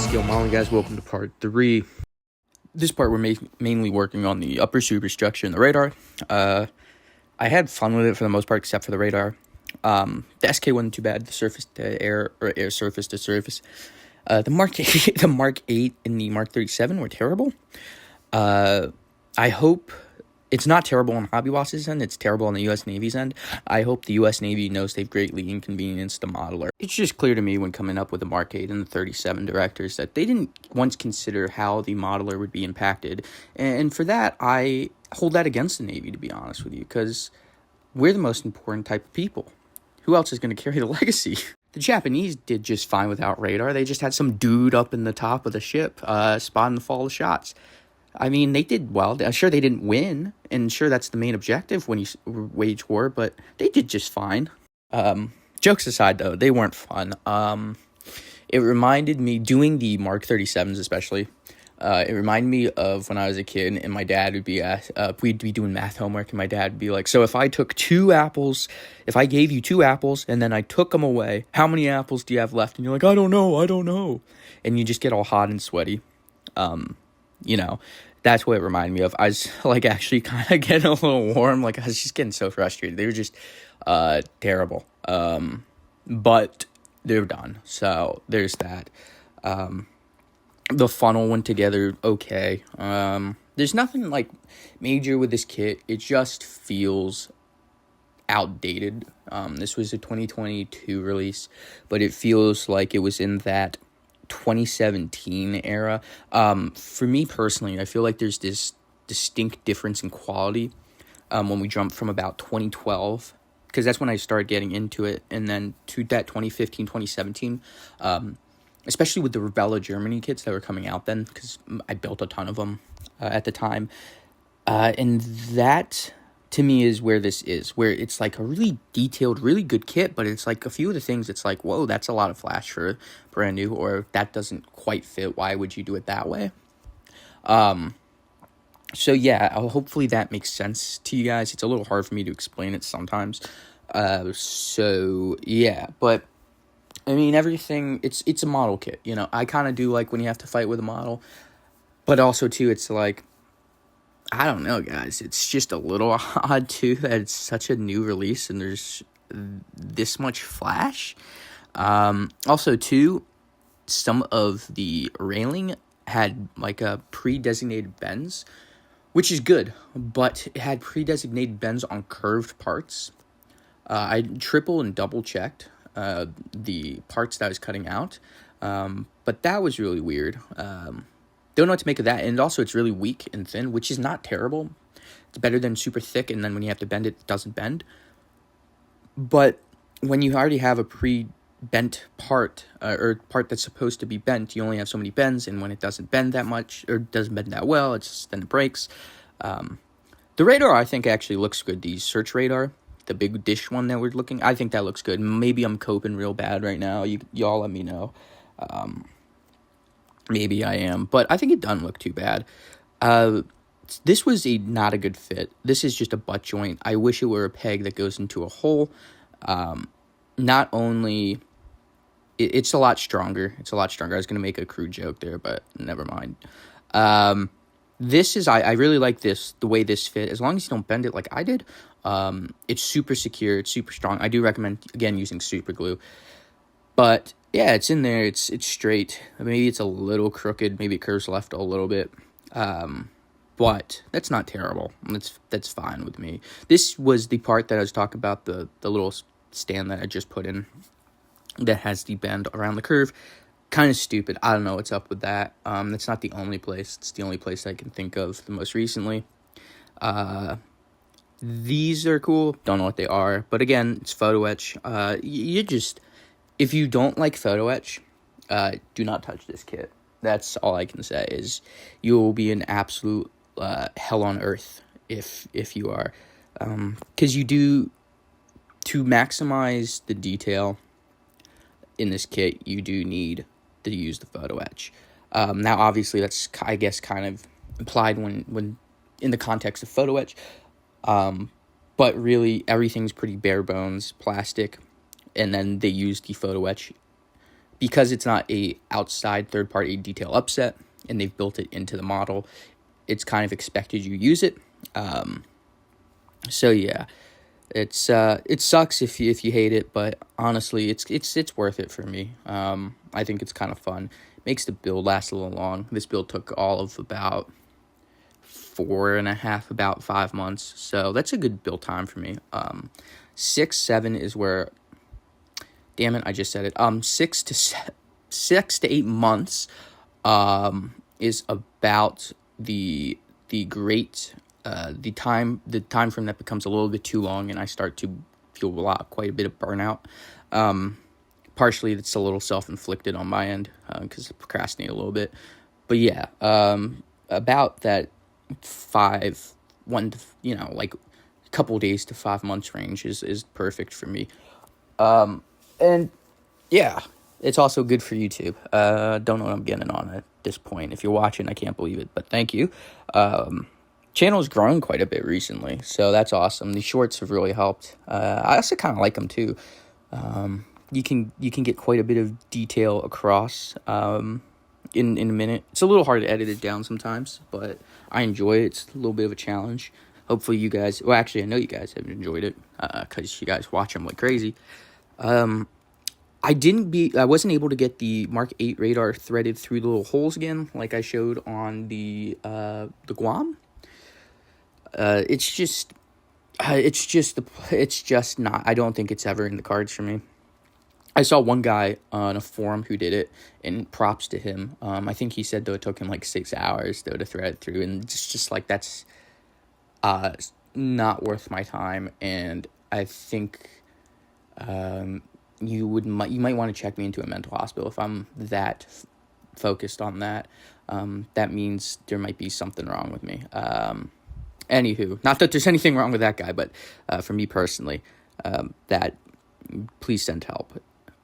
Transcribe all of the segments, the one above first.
Scale Modeling, guys. Welcome to part 3. This part we're mainly working on the upper superstructure and the radar. I had fun with it for the most part, except for the radar. The SK wasn't too bad. The surface to air, or air surface to surface. The Mark 8, the Mark 8 and the Mark 37 were terrible. I hope it's not terrible on Hobby Boss's end. It's terrible on the U.S. Navy's end. I hope the U.S. Navy knows they've greatly inconvenienced the modeler. It's just clear to me when coming up with the Mark 8 and the 37 directors that they didn't once consider how the modeler would be impacted. And for that, I hold that against the Navy, to be honest with you, because we're the most important type of people. Who else is going to carry the legacy? The Japanese did just fine without radar. They just had some dude up in the top of the ship spotting the fall of shots. I mean, they did well. I'm sure they didn't win, and sure that's the main objective when you wage war, but they did just fine. Jokes aside, though, they weren't fun. It reminded me, doing the Mark 37s especially, it reminded me of when I was a kid, and my dad would be we'd be doing math homework, and my dad would be like, so if I took 2 apples, if I gave you 2 apples, and then I took them away, how many apples do you have left? And you're like, I don't know. And you just get all hot and sweaty. You know, that's what it reminded me of. I was, like, actually kind of getting a little warm. Like, I was just getting so frustrated. They were just terrible. But they're done. So, there's that. The funnel went together okay. There's nothing, like, major with this kit. It just feels outdated. This was a 2022 release, but it feels like it was in that 2017 era. For me personally, I feel like there's this distinct difference in quality when we jump from about 2012, because that's when I started getting into it, and then to that 2015, 2017, especially with the Rebella Germany kits that were coming out then, because I built a ton of them at the time, and that to me is where this is, where it's like a really detailed, really good kit, but it's like a few of the things it's like, whoa, that's a lot of flash for brand new, or that doesn't quite fit. Why would you do it that way? So yeah, hopefully that makes sense to you guys. It's a little hard for me to explain it sometimes. So yeah, but I mean, everything, it's a model kit, you know. I kind of do like when you have to fight with a model, but also too, it's like, I don't know, guys. It's just a little odd, too, that it's such a new release and there's this much flash. Also, too, some of the railing had, like, a pre-designated bends, which is good, but it had pre-designated bends on curved parts. I triple and double-checked the parts that I was cutting out, but that was really weird. Don't know what to make of that, and also it's really weak and thin, which is not terrible. It's better than super thick, and then when you have to bend it, it doesn't bend. But when you already have a pre-bent part, or part that's supposed to be bent, you only have so many bends, and when it doesn't bend that much, or doesn't bend that well, then it breaks. The radar, I think, actually looks good. The search radar, the big dish one that we're looking, I think that looks good. Maybe I'm coping real bad right now. Y'all let me know. Maybe I am, but I think it doesn't look too bad. This was not a good fit. This is just a butt joint. I wish it were a peg that goes into a hole. Not only, it's a lot stronger. It's a lot stronger. I was going to make a crude joke there, but never mind. This is, I really like this, the way this fit. As long as you don't bend it like I did, it's super secure. It's super strong. I do recommend, again, using super glue. But yeah, it's in there. It's straight. Maybe it's a little crooked. Maybe it curves left a little bit. But that's not terrible. That's fine with me. This was the part that I was talking about, the little stand that I just put in that has the bend around the curve. Kind of stupid. I don't know what's up with that. That's not the only place. It's the only place I can think of the most recently. These are cool. Don't know what they are. But again, it's photo etch. If you don't like photo etch, do not touch this kit. That's all I can say, is you will be in absolute hell on earth if you are. Because you do, to maximize the detail in this kit, you do need to use the photo etch. Now, obviously, that's, I guess, kind of implied when in the context of photo etch. But really, everything's pretty bare bones, plastic. And then they use the photo etch because it's not a outside third-party detail upset, and they've built it into the model, it's kind of expected you use it. So yeah, it sucks if you hate it, but honestly, it's worth it for me. I think it's kind of fun. Makes the build last a little long. This build took all of about 4.5, about 5 months. So that's a good build time for me. 6-7 is where, damn it, I just said it. 6 to 8 months, is about the great, the time frame that becomes a little bit too long, and I start to feel quite a bit of burnout. Partially, it's a little self-inflicted on my end, because I procrastinate a little bit. But yeah, about that 1 to couple days to 5 months range is perfect for me. And yeah, it's also good for YouTube. Don't know what I'm getting on at this point. If you're watching, I can't believe it, but thank you. Channel's grown quite a bit recently, so that's awesome. The shorts have really helped. I also kind of like them too. You can get quite a bit of detail across in a minute. It's a little hard to edit it down sometimes, but I enjoy it. It's a little bit of a challenge. Hopefully you guys, well, actually I know you guys have enjoyed it, because you guys watch them like crazy. I wasn't able to get the Mark 8 radar threaded through the little holes again, like I showed on the Guam. It's just not, I don't think it's ever in the cards for me. I saw one guy on a forum who did it, and props to him. I think he said, though, it took him like 6 hours, though, to thread through, and it's just like, that's not worth my time, and I think you might want to check me into a mental hospital if I'm that focused on that. That means there might be something wrong with me. Anywho, not that there's anything wrong with that guy, but for me personally, please send help.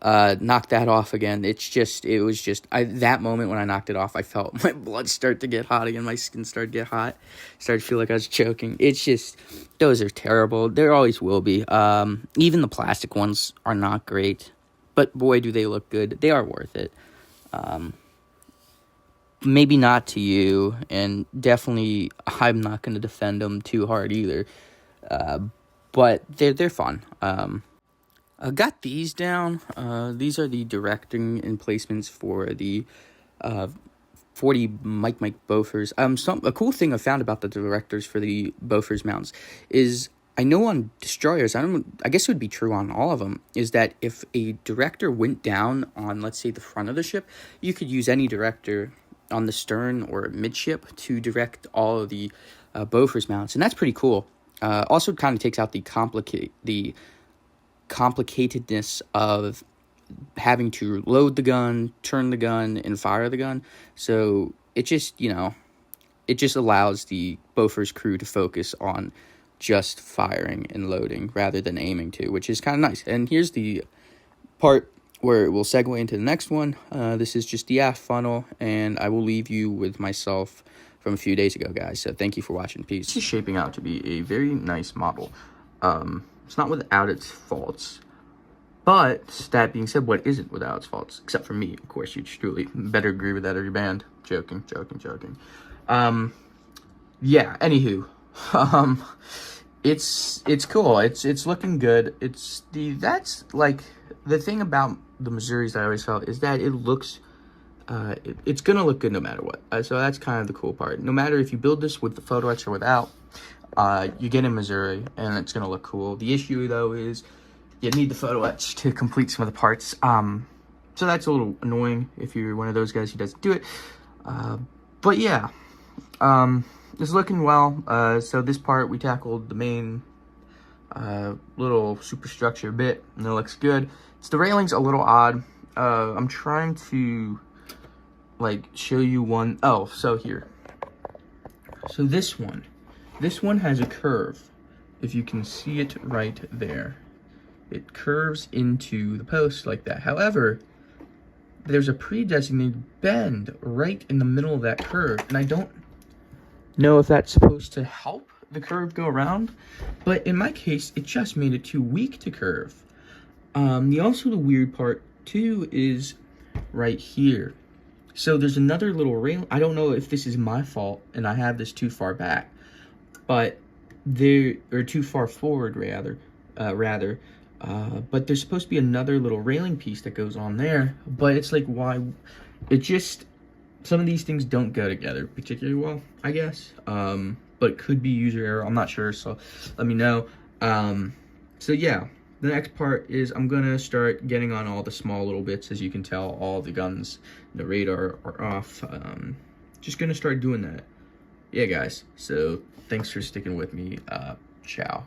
Knock that off again. That moment when I knocked it off, I felt my blood start to get hot again. My skin started to get hot. Started to feel like I was choking. It's just, those are terrible. There always will be. Even the plastic ones are not great, but boy, do they look good. They are worth it. Maybe not to you, and definitely I'm not going to defend them too hard either. But they're fun. I got these down. These are the directing emplacements for the 40 Mike Bofors. A cool thing I found about the directors for the Bofors mounts is, I know on destroyers, I guess it would be true on all of them, is that if a director went down on, let's say, the front of the ship, you could use any director on the stern or midship to direct all of the Bofors mounts, and that's pretty cool. Also, kind of takes out the complicatedness of having to load the gun, turn the gun, and fire the gun. So it just allows the Bofors crew to focus on just firing and loading rather than aiming to, which is kind of nice. And here's the part where we'll segue into the next one. This is just the aft funnel, and I will leave you with myself from a few days ago, guys. So thank you for watching. Peace. This is shaping out to be a very nice model. It's not without its faults, but that being said, what isn't without its faults? Except for me, of course. You truly better agree with that or you're banned. Joking. Yeah. Anywho, it's cool. It's looking good. That's like the thing about the Missouris that I always felt is that it looks. It's gonna look good no matter what. So that's kind of the cool part. No matter if you build this with the photo etch or without. You get in Missouri, and it's going to look cool. The issue, though, is you need the photo etch to complete some of the parts. So that's a little annoying if you're one of those guys who doesn't do it. But yeah, it's looking well. So this part, we tackled the main little superstructure bit, and it looks good. The railing's a little odd. I'm trying to, show you one. Oh, so here. So this one has a curve, if you can see it right there. It curves into the post like that. However, there's a pre-designated bend right in the middle of that curve, and I don't know if that's supposed to help the curve go around, but in my case, it just made it too weak to curve. Also, the weird part, too, is right here. So there's another little rail. I don't know if this is my fault and I have this too far back, but or too far forward but there's supposed to be another little railing piece that goes on there, but it's like, why? It just, some of these things don't go together particularly well, I guess, but it could be user error, I'm not sure, so let me know. So yeah, the next part is I'm gonna start getting on all the small little bits. As you can tell, all the guns, the radar are off. Just gonna start doing that. Yeah guys, so thanks for sticking with me. Ciao.